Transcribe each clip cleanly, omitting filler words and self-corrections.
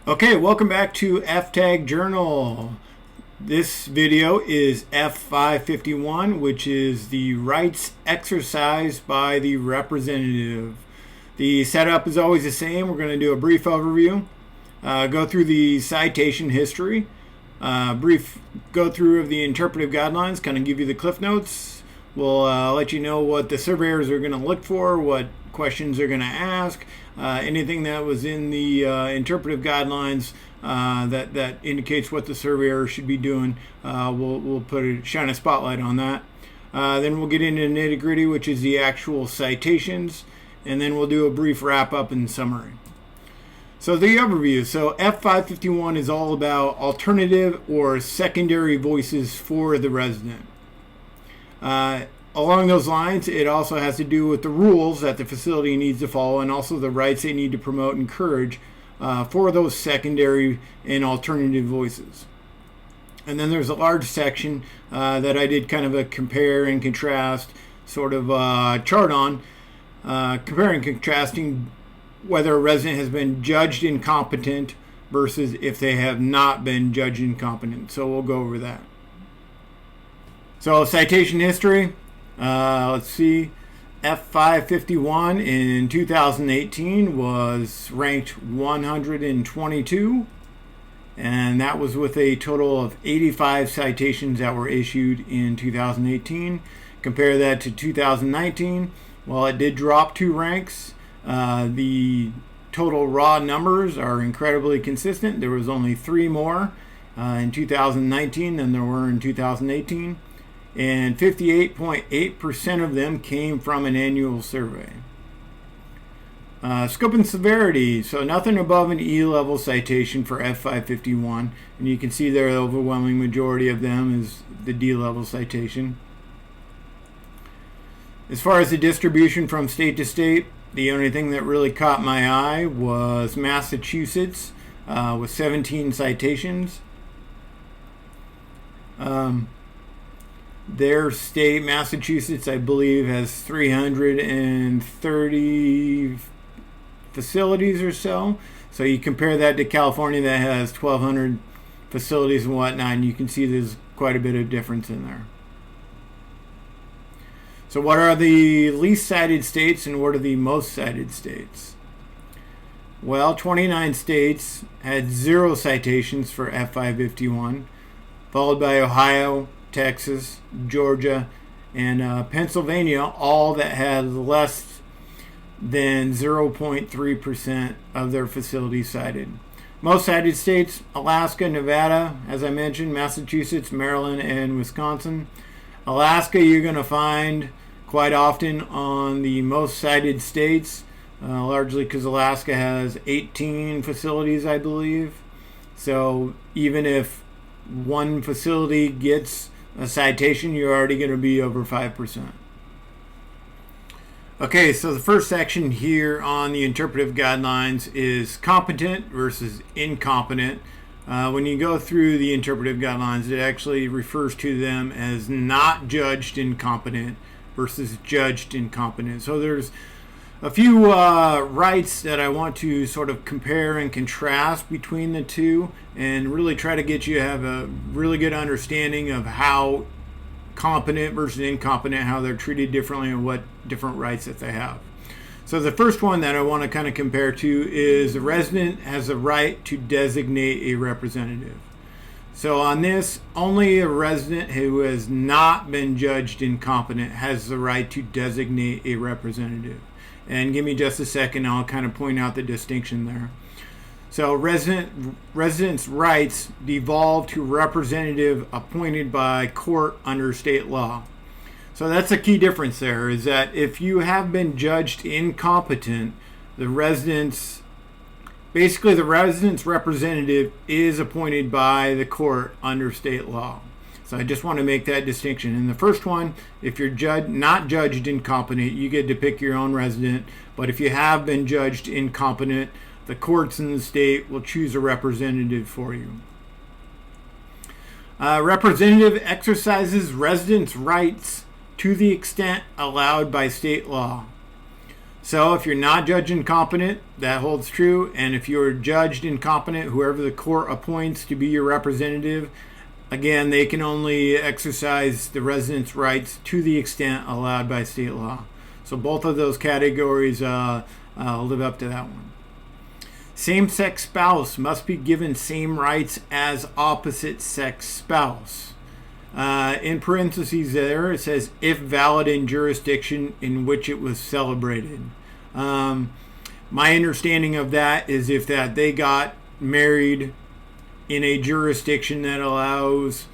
Okay, welcome back to F-Tag Journal. This video is F551, which is the rights exercised by the representative. The setup is always the same. We're going to do a brief overview, go through the citation history, brief go through of the interpretive guidelines, kind of give you the cliff notes. We'll let you know what the surveyors are going to look for, what questions they're going to ask, anything that was in the interpretive guidelines that indicates what the surveyor should be doing. We'll shine a spotlight on that. Then we'll get into nitty gritty, which is the actual citations, and then we'll do a brief wrap up and summary. So the overview. So F551 is all about alternative or secondary voices for the resident. Along those lines, it also has to do with the rules that the facility needs to follow and also the rights they need to promote and encourage for those secondary and alternative voices. And then there's a large section that I did kind of a compare and contrast sort of chart on, comparing and contrasting whether a resident has been judged incompetent versus if they have not been judged incompetent. So we'll go over that. So citation history. Let's see, F551 in 2018 was ranked 122, and that was with a total of 85 citations that were issued in 2018. Compare that to 2019. Well, it did drop 2 ranks. The total raw numbers are incredibly consistent. There was only 3 more in 2019 than there were in 2018. And 58.8% of them came from an annual survey. Scope and severity, so nothing above an E-level citation for F551, and you can see there the overwhelming majority of them is the D-level citation. As far as the distribution from state to state, the only thing that really caught my eye was Massachusetts with 17 citations. Their state, Massachusetts, I believe, has 330 facilities or so. So you compare that to California that has 1,200 facilities and whatnot, and you can see there's quite a bit of difference in there. So what are the least cited states and what are the most cited states? Well, 29 states had 0 citations for F551, followed by Ohio, Texas, Georgia, and Pennsylvania, all that had less than 0.3% of their facilities cited. Most cited states, Alaska, Nevada, as I mentioned, Massachusetts, Maryland, and Wisconsin. Alaska, you're going to find quite often on the most cited states, largely because Alaska has 18 facilities, I believe. So even if one facility gets a citation, you're already going to be over 5%. Okay, so the first section here on the interpretive guidelines is competent versus incompetent. When you go through the interpretive guidelines, it actually refers to them as not judged incompetent versus judged incompetent. So there's a few rights that I want to sort of compare and contrast between the two and really try to get you to have a really good understanding of how competent versus incompetent, how they're treated differently and what different rights that they have. So the first one that I want to kind of compare to is the resident has the right to designate a representative. So on this, only a resident who has not been judged incompetent has the right to designate a representative. And give me just a second, I'll kind of point out the distinction there. So residents' rights devolve to representative appointed by court under state law. So that's a key difference there, is that if you have been judged incompetent, the resident's representative is appointed by the court under state law. So I just want to make that distinction. In the first one, if you're not judged incompetent, you get to pick your own resident. But if you have been judged incompetent, the courts in the state will choose a representative for you. Representative exercises residents' rights to the extent allowed by state law. So if you're not judged incompetent, that holds true. And if you're judged incompetent, whoever the court appoints to be your representative, again, they can only exercise the resident's rights to the extent allowed by state law. So both of those categories live up to that one. Same-sex spouse must be given same rights as opposite-sex spouse. In parentheses there, it says, if valid in jurisdiction in which it was celebrated. My understanding of that is if that they got married in a jurisdiction that allows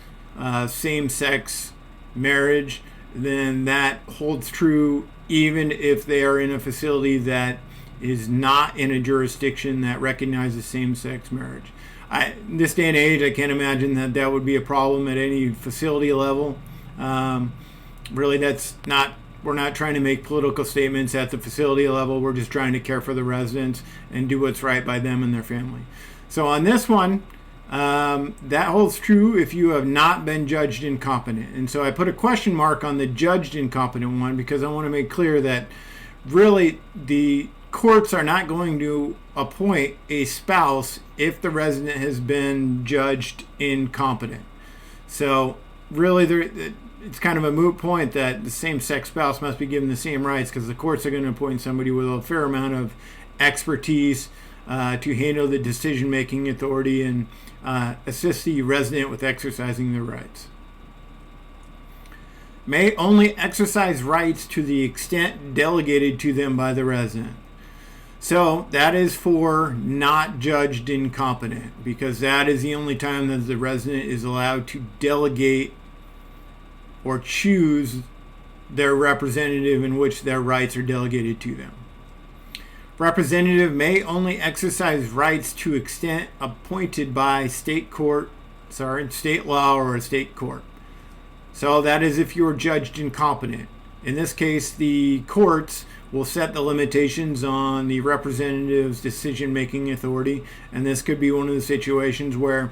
same-sex marriage, then that holds true even if they are in a facility that is not in a jurisdiction that recognizes same-sex marriage. In this day and age, I can't imagine that that would be a problem at any facility level. Really, we're not trying to make political statements at the facility level. We're just trying to care for the residents and do what's right by them and their family. So on this one, that holds true if you have not been judged incompetent. And so I put a question mark on the judged incompetent one because I want to make clear that really the courts are not going to appoint a spouse if the resident has been judged incompetent. So really it's kind of a moot point that the same-sex spouse must be given the same rights because the courts are going to appoint somebody with a fair amount of expertise to handle the decision-making authority and assist the resident with exercising their rights. May only exercise rights to the extent delegated to them by the resident. So that is for not judged incompetent, because that is the only time that the resident is allowed to delegate or choose their representative in which their rights are delegated to them. Representative may only exercise rights to extent appointed by state law or a state court. So that is if you are judged incompetent. In this case, the courts will set the limitations on the representative's decision-making authority, and this could be one of the situations where,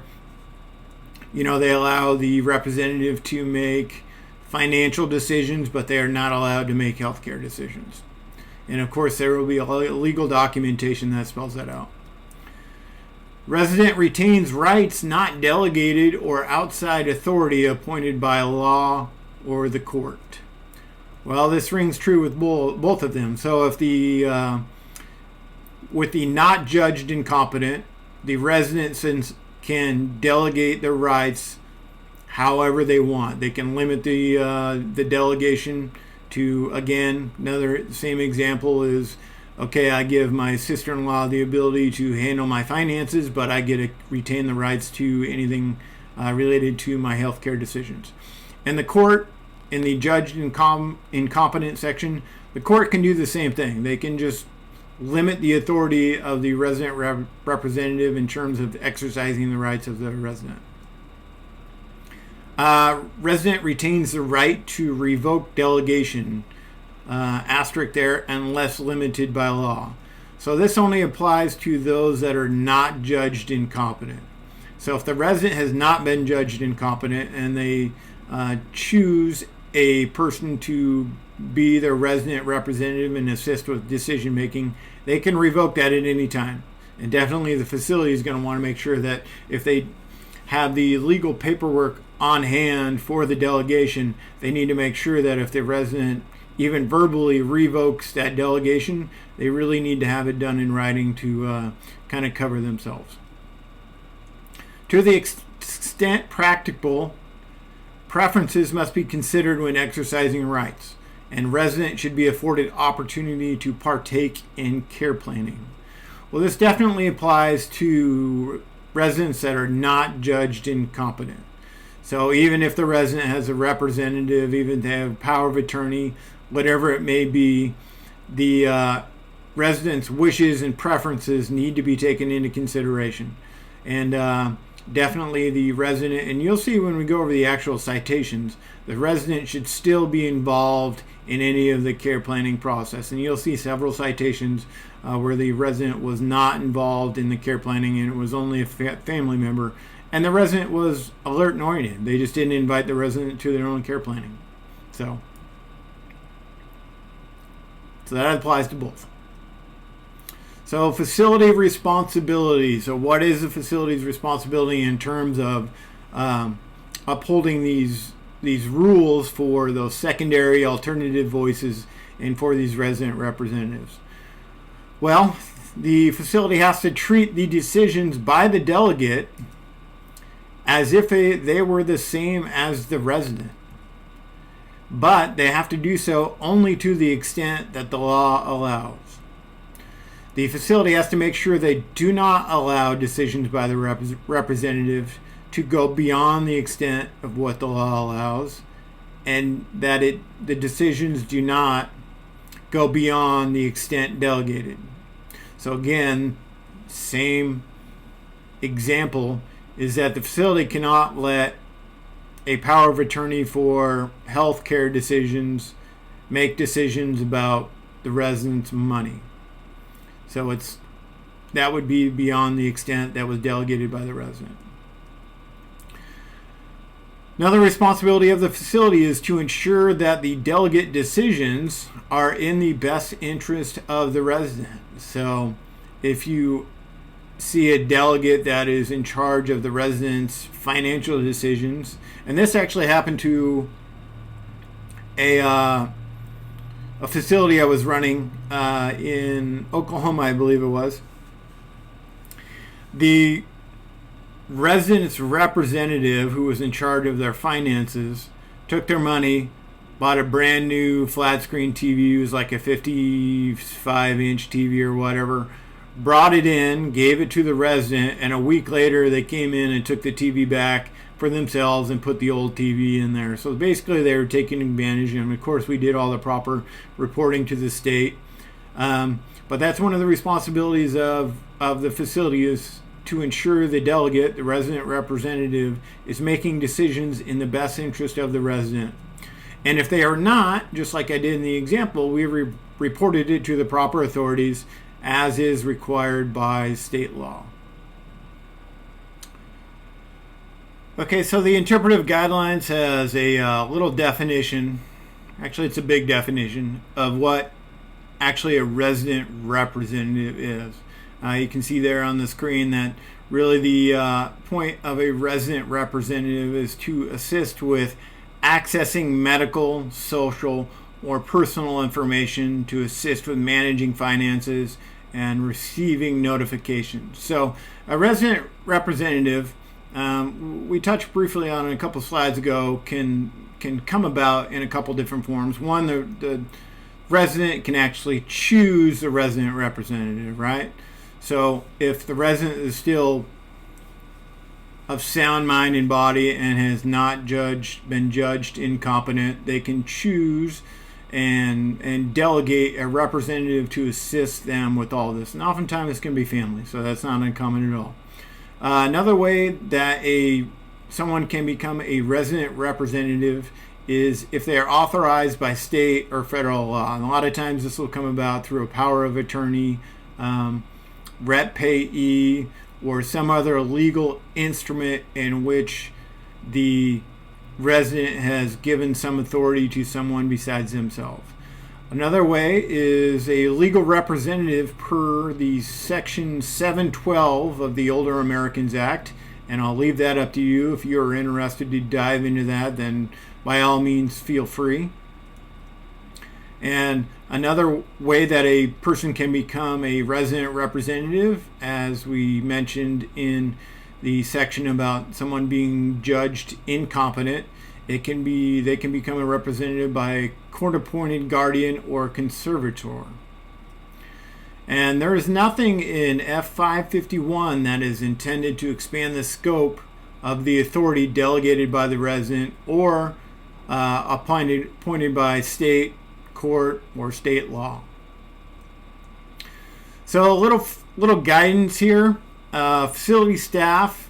they allow the representative to make financial decisions, but they are not allowed to make healthcare decisions. And of course, there will be a legal documentation that spells that out. Resident retains rights not delegated or outside authority appointed by law or the court. Well, this rings true with both of them. So if with the not judged incompetent, the residents can delegate their rights however they want. They can limit the delegation to, again, another same example is, okay, I give my sister-in-law the ability to handle my finances, but I get to retain the rights to anything related to my healthcare decisions. And the court, in the judged incompetent section, the court can do the same thing. They can just limit the authority of the resident representative in terms of exercising the rights of the resident. Resident retains the right to revoke delegation, asterisk there, unless limited by law. So this only applies to those that are not judged incompetent. So if the resident has not been judged incompetent and they choose a person to be their resident representative and assist with decision making, they can revoke that at any time. And definitely the facility is going to want to make sure that if they have the legal paperwork on hand for the delegation, they need to make sure that if the resident even verbally revokes that delegation, they really need to have it done in writing to kind of cover themselves. To the extent practicable, preferences must be considered when exercising rights, and residents should be afforded opportunity to partake in care planning. Well, this definitely applies to residents that are not judged incompetent. So even if the resident has a representative, even if they have power of attorney, whatever it may be, the resident's wishes and preferences need to be taken into consideration. And definitely the resident, and you'll see when we go over the actual citations, the resident should still be involved in any of the care planning process. And you'll see several citations where the resident was not involved in the care planning and it was only a family member. And the resident was alert and oriented. They just didn't invite the resident to their own care planning. So So that applies to both. So facility responsibility. So what is the facility's responsibility in terms of upholding these rules for those secondary alternative voices and for these resident representatives? Well, the facility has to treat the decisions by the delegate as if they were the same as the resident. But they have to do so only to the extent that the law allows. The facility has to make sure they do not allow decisions by the representative to go beyond the extent of what the law allows, and that the decisions do not go beyond the extent delegated. So again, same example is that the facility cannot let a power of attorney for healthcare decisions make decisions about the resident's money. So that would be beyond the extent that was delegated by the resident. Another responsibility of the facility is to ensure that the delegate decisions are in the best interest of the resident. So if you see a delegate that is in charge of the resident's financial decisions, and this actually happened to a facility I was running in Oklahoma, I believe it was. The resident's representative, who was in charge of their finances, took their money, bought a brand new flat screen TV. It was like a 55-inch TV or whatever, brought it in, gave it to the resident, and a week later they came in and took the TV back for themselves and put the old TV in there. So basically they were taking advantage, and of course we did all the proper reporting to the state. But that's one of the responsibilities of the facility, is to ensure the delegate, the resident representative, is making decisions in the best interest of the resident. And if they are not, just like I did in the example, we reported it to the proper authorities as is required by state law. Okay, so the Interpretive Guidelines has a little definition, actually it's a big definition, of what actually a resident representative is. You can see there on the screen that really the point of a resident representative is to assist with accessing medical, social, or personal information, to assist with managing finances and receiving notifications. So a resident representative, we touched briefly on it a couple slides ago, can come about in a couple different forms. One, the resident can actually choose the resident representative, right? So if the resident is still of sound mind and body and has not been judged incompetent, they can choose and delegate a representative to assist them with all this. And oftentimes it's going to be family, so that's not uncommon at all. Another way that someone can become a resident representative is if they are authorized by state or federal law. And a lot of times this will come about through a power of attorney, rep payee, or some other legal instrument in which the resident has given some authority to someone besides themselves. Another way is a legal representative per the Section 712 of the Older Americans Act, and I'll leave that up to you. If you're interested to dive into that, then by all means feel free. And another way that a person can become a resident representative, as we mentioned in the section about someone being judged incompetent, they can become a representative by a court-appointed guardian or conservator. And there is nothing in F551 that is intended to expand the scope of the authority delegated by the resident or appointed by state, court, or state law. So a little guidance here. Facility staff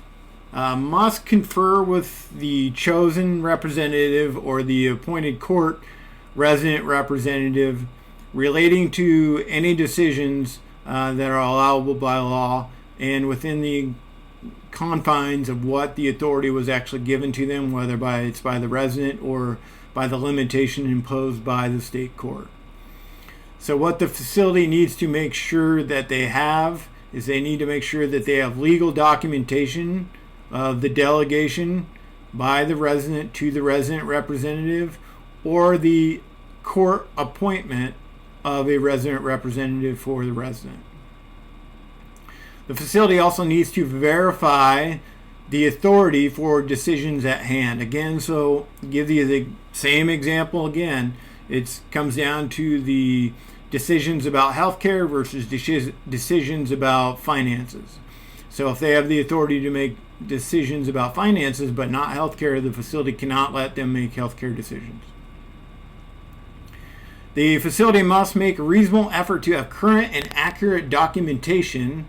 must confer with the chosen representative or the appointed court resident representative relating to any decisions that are allowable by law and within the confines of what the authority was actually given to them, whether by the resident or by the limitation imposed by the state court. So what the facility needs to make sure that they have is they need to make sure that they have legal documentation of the delegation by the resident to the resident representative, or the court appointment of a resident representative for the resident. The facility also needs to verify the authority for decisions at hand. Again, so give you the same example again. It comes down to the decisions about healthcare versus decisions about finances. So if they have the authority to make decisions about finances but not healthcare, the facility cannot let them make healthcare decisions. The facility must make a reasonable effort to have current and accurate documentation,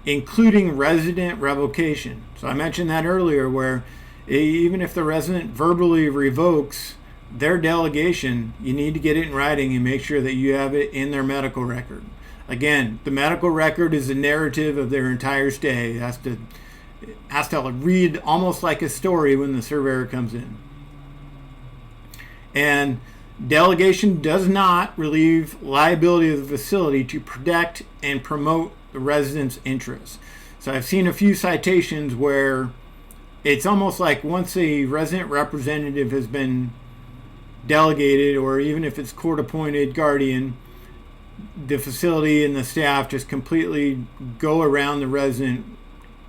including resident revocation. So I mentioned that earlier, where even if the resident verbally revokes their delegation, you need to get it in writing and make sure that you have it in their medical record. Again, the medical record is a narrative of their entire stay. It has to read almost like a story when the surveyor comes in. And delegation does not relieve liability of the facility to protect and promote the resident's interests. So I've seen a few citations where it's almost like once a resident representative has been delegated, or even if it's court-appointed guardian, the facility and the staff just completely go around the resident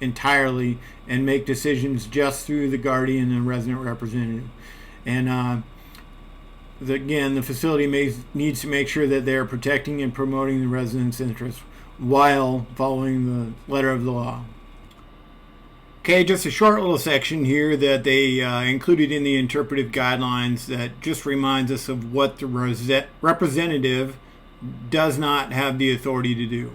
entirely and make decisions just through the guardian and resident representative. And again, the facility needs to make sure that they are protecting and promoting the resident's interests while following the letter of the law. Okay, just a short little section here that they included in the interpretive guidelines that just reminds us of what the representative does not have the authority to do.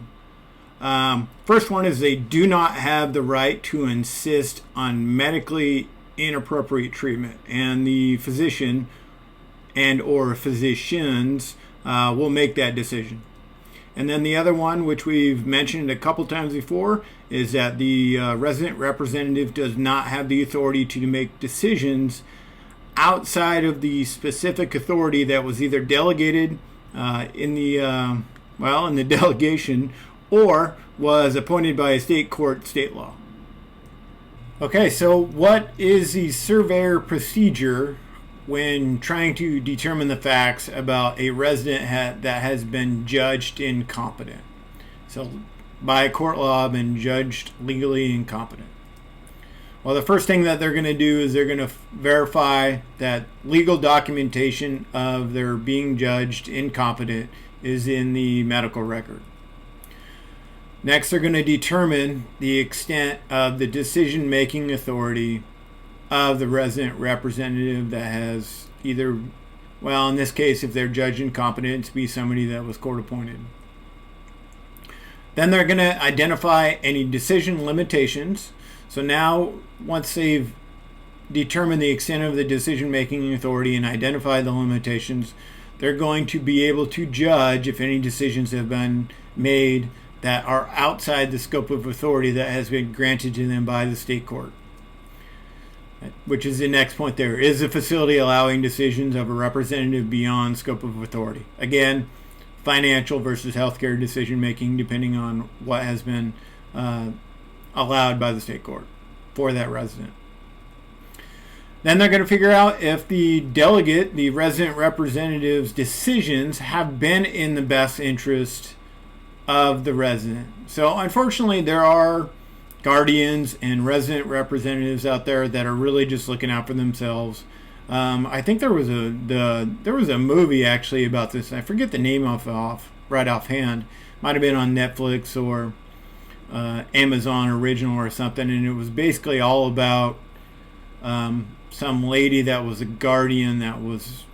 First one is they do not have the right to insist on medically inappropriate treatment, and the physician and or physicians will make that decision. And then the other one, which we've mentioned a couple times before, is that the resident representative does not have the authority to make decisions outside of the specific authority that was either delegated in the delegation, or was appointed by a state court, state law. Okay, so what is the surveyor procedure when trying to determine the facts about a resident that has been judged incompetent? So by a court law, been judged legally incompetent. Well, the first thing that they're going to do is they're going to verify that legal documentation of their being judged incompetent is in the medical record. Next, they're going to determine the extent of the decision-making authority of the resident representative that has either, well, in this case, if they're judged incompetent, to be somebody that was court appointed. Then they're going to identify any decision limitations. So now, once they've determined the extent of the decision-making authority and identified the limitations, they're going to be able to judge if any decisions have been made that are outside the scope of authority that has been granted to them by the state court. Which is the next point there. Is the facility allowing decisions of a representative beyond scope of authority? Again, financial versus healthcare decision making, depending on what has been allowed by the state court for that resident. Then they're going to figure out if the delegate, the resident representative's decisions have been in the best interest of the resident. So unfortunately, there are guardians and resident representatives out there that are really just looking out for themselves. I think there was a movie actually about this. I forget the name right offhand. Might have been on Netflix or Amazon Original or something, and it was basically all about some lady that was a guardian that was,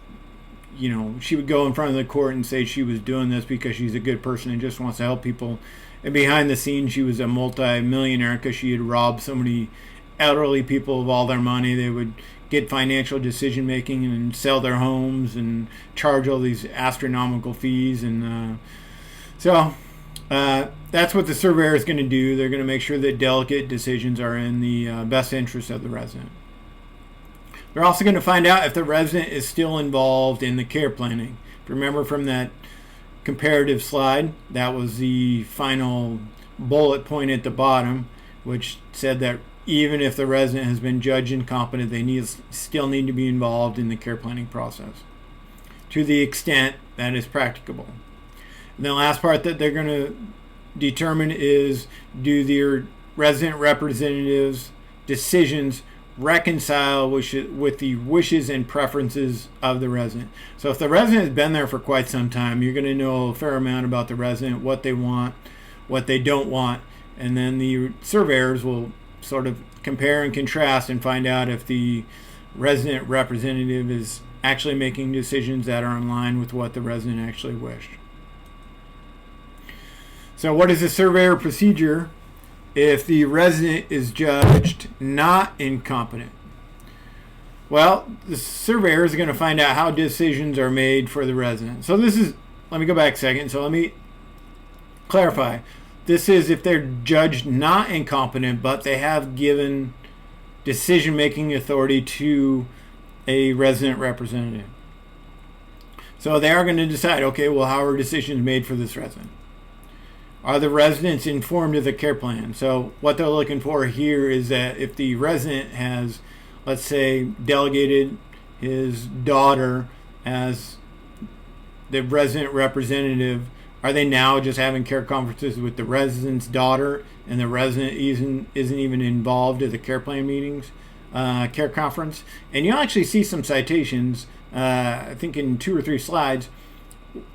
she would go in front of the court and say she was doing this because she's a good person and just wants to help people. And behind the scenes, she was a multi-millionaire because she had robbed so many elderly people of all their money. They would get financial decision-making and sell their homes and charge all these astronomical fees. And so that's what the surveyor is going to do. They're going to make sure that delicate decisions are in the best interest of the resident. They're also going to find out if the resident is still involved in the care planning. Remember from that comparative slide. That was the final bullet point at the bottom, which said that even if the resident has been judged incompetent, they still need to be involved in the care planning process to the extent that is practicable. And the last part that they're going to determine is, do the resident representatives' decisions reconcile with the wishes and preferences of the resident. So if the resident has been there for quite some time, you're going to know a fair amount about the resident, what they want, what they don't want, and then the surveyors will sort of compare and contrast and find out if the resident representative is actually making decisions that are in line with what the resident actually wished. So what is a surveyor procedure if the resident is judged not incompetent? Well, the surveyor is going to find out how decisions are made for the resident. So this is, let me go back a second. So let me clarify. This is if they're judged not incompetent, but they have given decision-making authority to a resident representative. So they are going to decide, okay, well, how are decisions made for this resident? Are the residents informed of the care plan? So what they're looking for here is that if the resident has, let's say, delegated his daughter as the resident representative, are they now just having care conferences with the resident's daughter and the resident isn't even involved at the care plan meetings, care conference? And you'll actually see some citations, I think in 2 or 3 slides,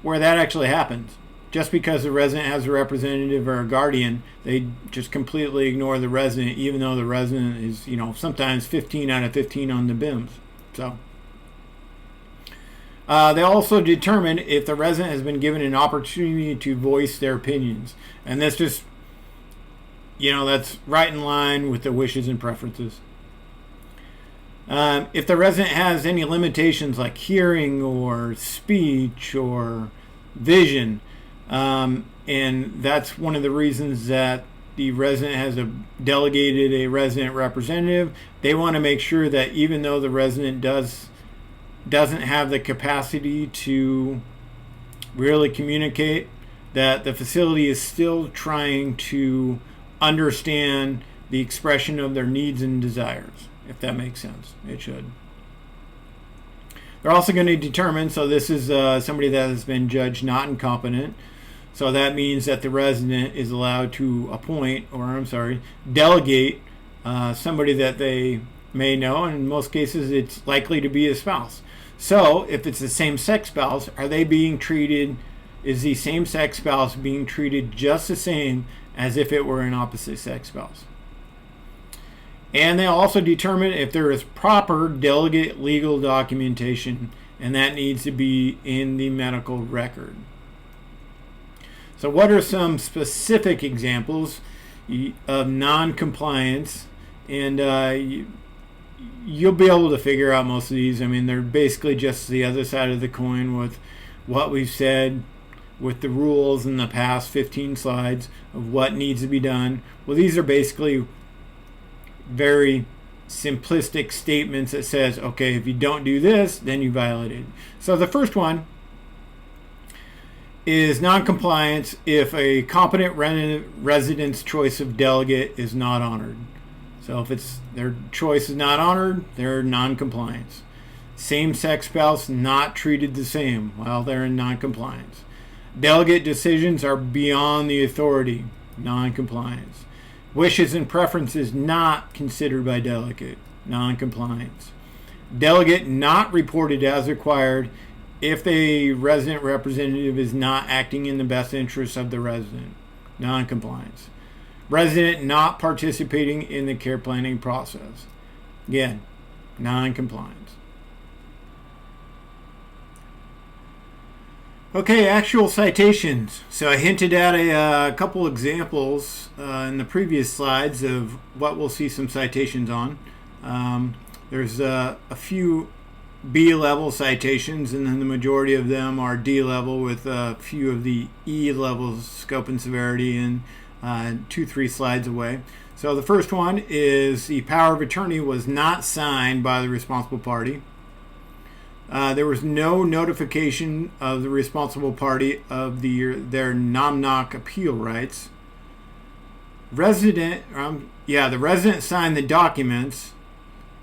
where that actually happens. Just because the resident has a representative or a guardian, they just completely ignore the resident, even though the resident is, sometimes 15 out of 15 on the BIMs. So they also determine if the resident has been given an opportunity to voice their opinions. And that's just, that's right in line with the wishes and preferences. If the resident has any limitations like hearing or speech or vision, and that's one of the reasons that the resident has delegated a resident representative. They want to make sure that even though the resident doesn't have the capacity to really communicate, that the facility is still trying to understand the expression of their needs and desires, if that makes sense. It should. They're also going to determine, so this is somebody that has been judged not incompetent. So that means that the resident is allowed to delegate somebody that they may know, and in most cases it's likely to be a spouse. So if it's the same-sex spouse, is the same-sex spouse being treated just the same as if it were an opposite-sex spouse? And they also determine if there is proper delegate legal documentation, and that needs to be in the medical record. So what are some specific examples of non-compliance? And you'll be able to figure out most of these. I mean, they're basically just the other side of the coin with what we've said with the rules in the past 15 slides of what needs to be done. Well, these are basically very simplistic statements that says, okay, if you don't do this, then you violated. So the first one is non-compliance if a competent resident's choice of delegate is not honored. So if their choice is not honored, they're non-compliance. Same-sex spouse not treated the same, well, they're in non-compliance. Delegate decisions are beyond the authority, non-compliance. Wishes and preferences not considered by delegate, non-compliance. Delegate not reported as required if the resident representative is not acting in the best interest of the resident, non-compliance. Resident not participating in the care planning process, again, non-compliance. Okay, actual citations. So I hinted at a couple examples in the previous slides of what we'll see some citations on. There's a few B-level citations, and then the majority of them are D-level with a few of the E-level scope and severity in 2-3 slides away. So the first one is the power of attorney was not signed by the responsible party. There was no notification of the responsible party of their nom-knock appeal rights. The resident signed the documents,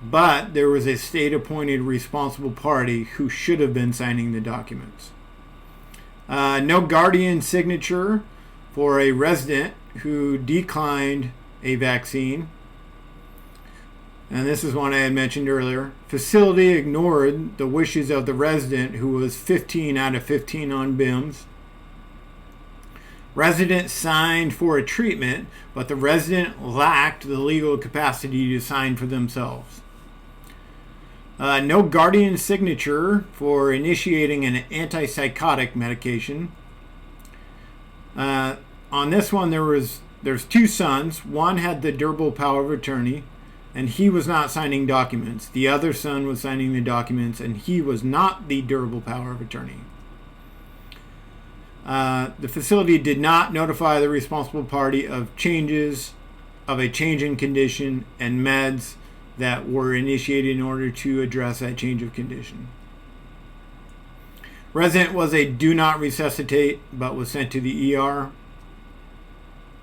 but there was a state-appointed responsible party who should have been signing the documents. No guardian signature for a resident who declined a vaccine. And this is one I had mentioned earlier. Facility ignored the wishes of the resident who was 15 out of 15 on BIMS. Resident signed for a treatment, but the resident lacked the legal capacity to sign for themselves. No guardian signature for initiating an antipsychotic medication. On this one, there's two sons. One had the durable power of attorney, and he was not signing documents. The other son was signing the documents, and he was not the durable power of attorney. The facility did not notify the responsible party of a change in condition and meds that were initiated in order to address that change of condition. Resident was a do not resuscitate, but was sent to the ER.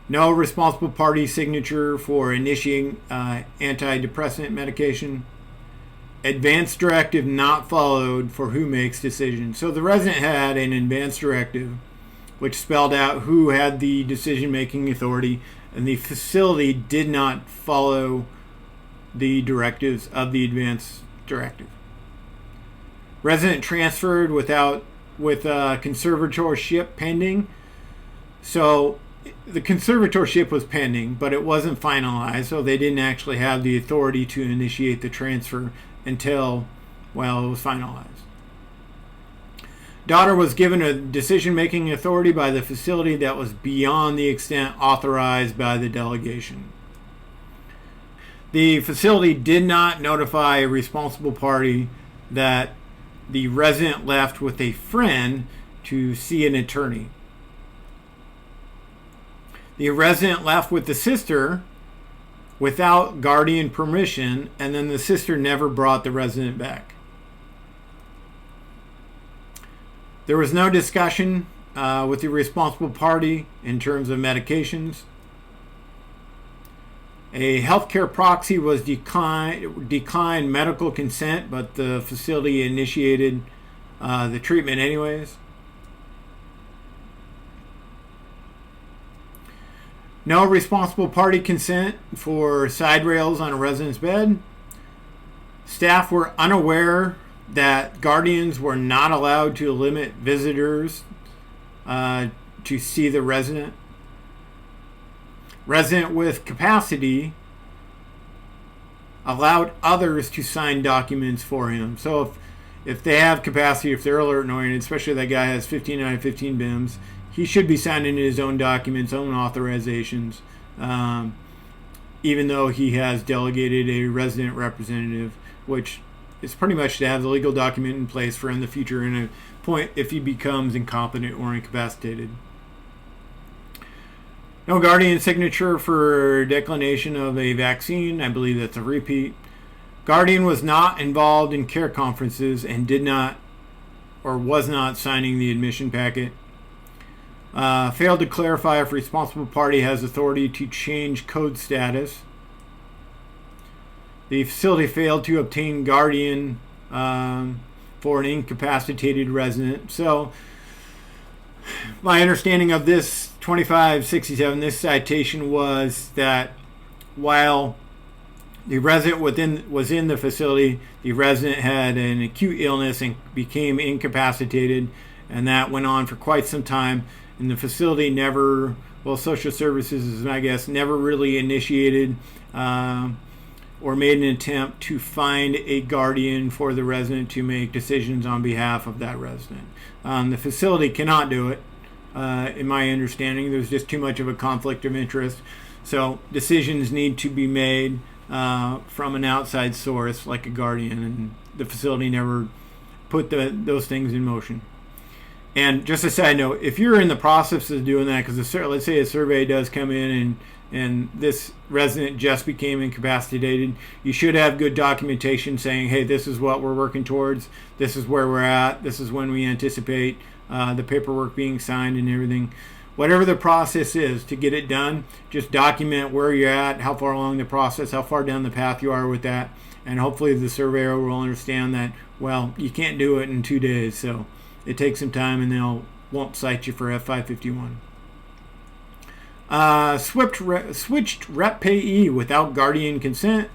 No responsible party signature for initiating antidepressant medication. Advance directive not followed for who makes decisions. So the resident had an advance directive which spelled out who had the decision-making authority, and the facility did not follow the directives of the advance directive. Resident transferred with Conservator Ship Pending. So the conservatorship was pending, but it wasn't finalized, so they didn't actually have the authority to initiate the transfer until, it was finalized. Daughter was given a decision-making authority by the facility that was beyond the extent authorized by the delegation. The facility did not notify a responsible party that the resident left with a friend to see an attorney. The resident left with the sister without guardian permission, and then the sister never brought the resident back. There was no discussion with the responsible party in terms of medications. A healthcare proxy was declined medical consent, but the facility initiated the treatment anyways. No responsible party consent for side rails on a resident's bed. Staff were unaware that guardians were not allowed to limit visitors to see the resident. Resident with capacity allowed others to sign documents for him. So if they have capacity, if they're alert and oriented, especially that guy has 15 out of 15 BIMs, he should be signing his own documents, own authorizations, even though he has delegated a resident representative, which is pretty much to have the legal document in place for in the future in a point if he becomes incompetent or incapacitated. No guardian signature for declination of a vaccine. I believe that's a repeat. Guardian was not involved in care conferences and did not or was not signing the admission packet. Failed to clarify if responsible party has authority to change code status. The facility failed to obtain guardian for an incapacitated resident. So my understanding of this 2567, this citation, was that while the resident was in the facility, the resident had an acute illness and became incapacitated, and that went on for quite some time. And the facility never, social services is my guess, never really initiated or made an attempt to find a guardian for the resident to make decisions on behalf of that resident. The facility cannot do it, in my understanding. There's just too much of a conflict of interest. So decisions need to be made from an outside source like a guardian, and the facility never put those things in motion. And just a side note, if you're in the process of doing that, because let's say a survey does come in and this resident just became incapacitated, you should have good documentation saying, hey, this is what we're working towards, this is where we're at, this is when we anticipate the paperwork being signed and everything. Whatever the process is to get it done, just document where you're at, how far along the process, how far down the path you are with that, and hopefully the surveyor will understand that, well, you can't do it in 2 days, so it takes some time and they'll won't cite you for F551. Switched rep payee without guardian consent.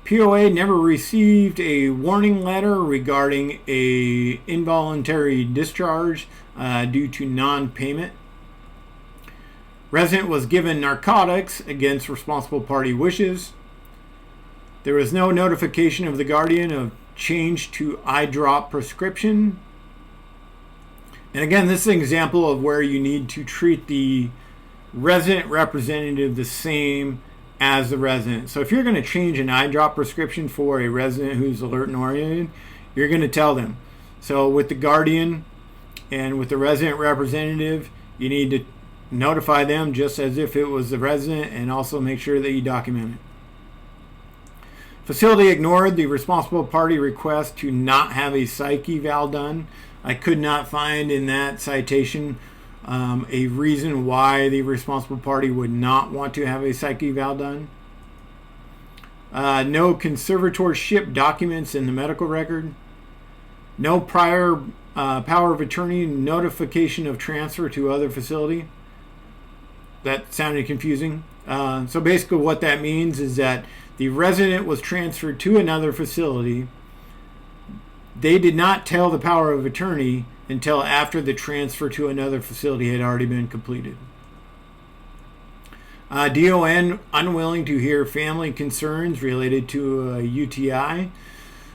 POA never received a warning letter regarding a involuntary discharge due to non-payment. Resident was given narcotics against responsible party wishes. There was no notification of the guardian of change to eye drop prescription. And again, this is an example of where you need to treat the resident representative the same as the resident. So if you're going to change an eye drop prescription for a resident who's alert and oriented, you're going to tell them. So with the guardian and with the resident representative, you need to notify them just as if it was the resident, and also make sure that you document it. Facility ignored the responsible party request to not have a psych eval done. I could not find in that citation a reason why the responsible party would not want to have a psych eval done. No conservator ship documents in the medical record. No prior power of attorney notification of transfer to other facility. That sounded confusing. So basically what that means is that the resident was transferred to another facility. They did not tell the power of attorney until after the transfer to another facility had already been completed. DON unwilling to hear family concerns related to a UTI.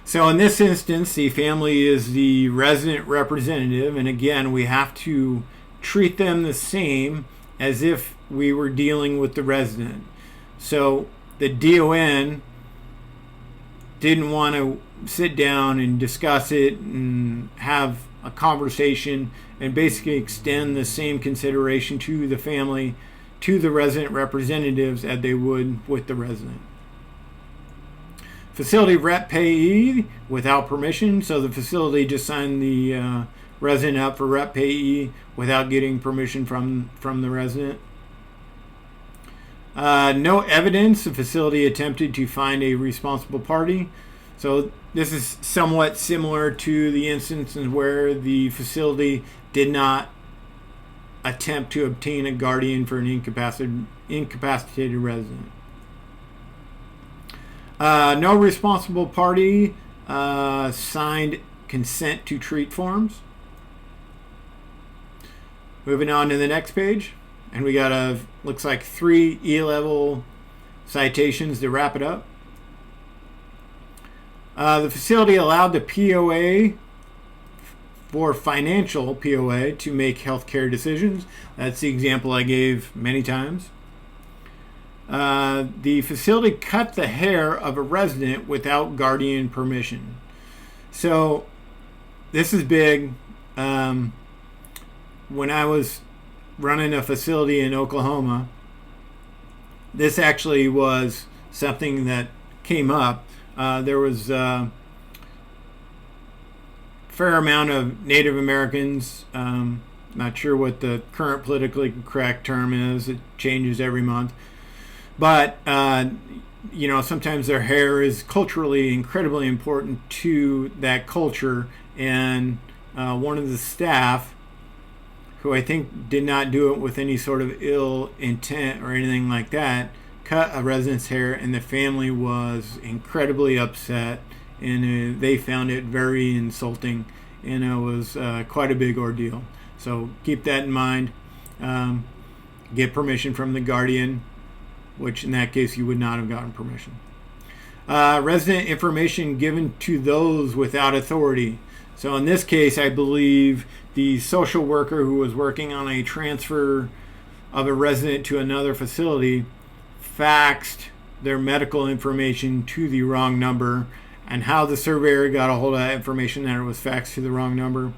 So in this instance, the family is the resident representative, and again, we have to treat them the same as if we were dealing with the resident. So the DON didn't want to sit down and discuss it and have a conversation and basically extend the same consideration to the family, to the resident representatives, as they would with the resident. Facility rep payee without permission. So the facility just signed the resident up for rep payee without getting permission from the resident. No evidence. The facility attempted to find a responsible party. So this is somewhat similar to the instances where the facility did not attempt to obtain a guardian for an incapacitated resident. No responsible party signed consent to treat forms. Moving on to the next page, and we got looks like 3 E-level citations to wrap it up. The facility allowed the POA for financial POA to make healthcare decisions. That's the example I gave many times. The facility cut the hair of a resident without guardian permission. So this is big. When I was running a facility in Oklahoma, this actually was something that came up. There was a fair amount of Native Americans. Not sure what the current politically correct term is. It changes every month. But, sometimes their hair is culturally incredibly important to that culture. And one of the staff, who I think did not do it with any sort of ill intent or anything like that, cut a resident's hair, and the family was incredibly upset, and they found it very insulting, and it was quite a big ordeal. So keep that in mind. Get permission from the guardian, which in that case you would not have gotten permission. Resident information given to those without authority. So in this case, I believe the social worker who was working on a transfer of a resident to another facility faxed their medical information to the wrong number, and how the surveyor got a hold of that information that it was faxed to the wrong number,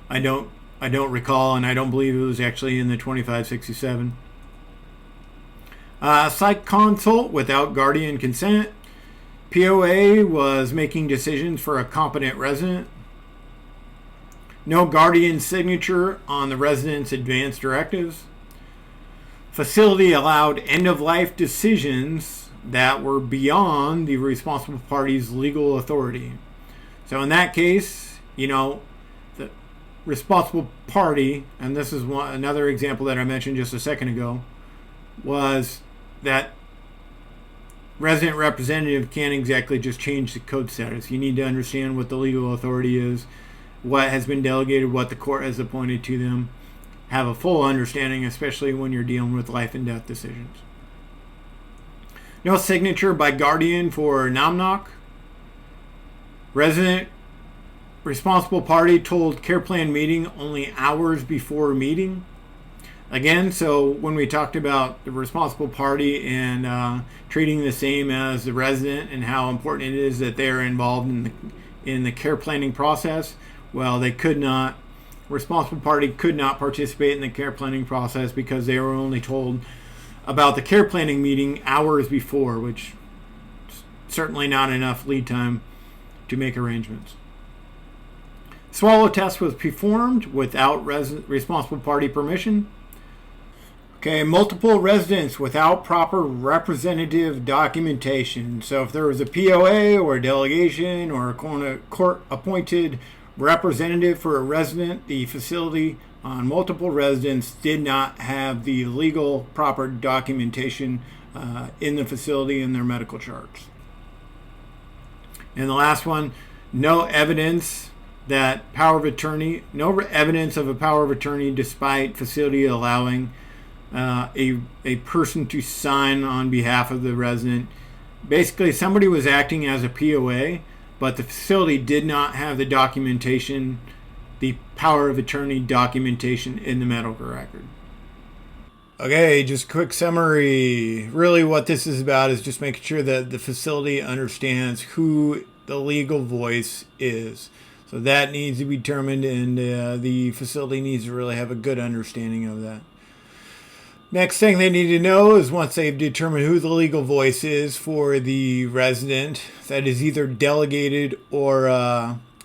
I don't recall, and I don't believe it was actually in the 2567. Site consult without guardian consent. POA was making decisions for a competent resident. No guardian signature on the resident's advance directives. Facility allowed end-of-life decisions that were beyond the responsible party's legal authority. So in that case, the responsible party, and this is another example that I mentioned just a second ago, was that resident representative can't exactly just change the code status. You need to understand what the legal authority is, what has been delegated, what the court has appointed to them. Have a full understanding, especially when you're dealing with life and death decisions. No signature by guardian for NOMNOC. Resident responsible party told care plan meeting only hours before meeting. Again, so when we talked about the responsible party and treating the same as the resident and how important it is that they are involved in the care planning process, well, they could not. Responsible party could not participate in the care planning process because they were only told about the care planning meeting hours before, which is certainly not enough lead time to make arrangements. Swallow test was performed without responsible party permission. Okay, multiple residents without proper representative documentation. So if there was a POA or a delegation or a court-appointed representative for a resident, the facility on multiple residents did not have the legal proper documentation in the facility in their medical charts. And the last one, no evidence of a power of attorney despite facility allowing a person to sign on behalf of the resident. Basically, somebody was acting as a POA, but the facility did not have the documentation, the power of attorney documentation in the medical record. Okay, just a quick summary. Really what this is about is just making sure that the facility understands who the legal voice is. So that needs to be determined, and the facility needs to really have a good understanding of that. Next thing they need to know is once they've determined who the legal voice is for the resident that is either delegated or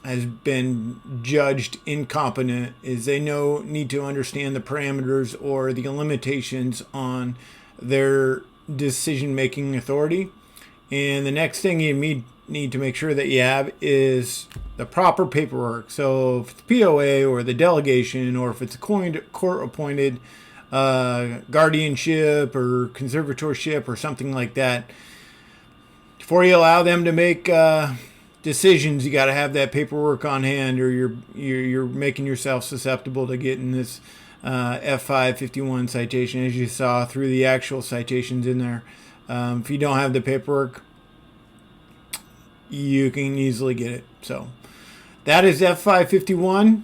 has been judged incompetent, is they need to understand the parameters or the limitations on their decision-making authority. And the next thing you need to make sure that you have is the proper paperwork. So if it's POA or the delegation, or if it's a court-appointed guardianship or conservatorship or something like that, before you allow them to make decisions, you got to have that paperwork on hand, or you're making yourself susceptible to getting this F551 citation, as you saw through the actual citations in there. If you don't have the paperwork, you can easily get it. So that is F551.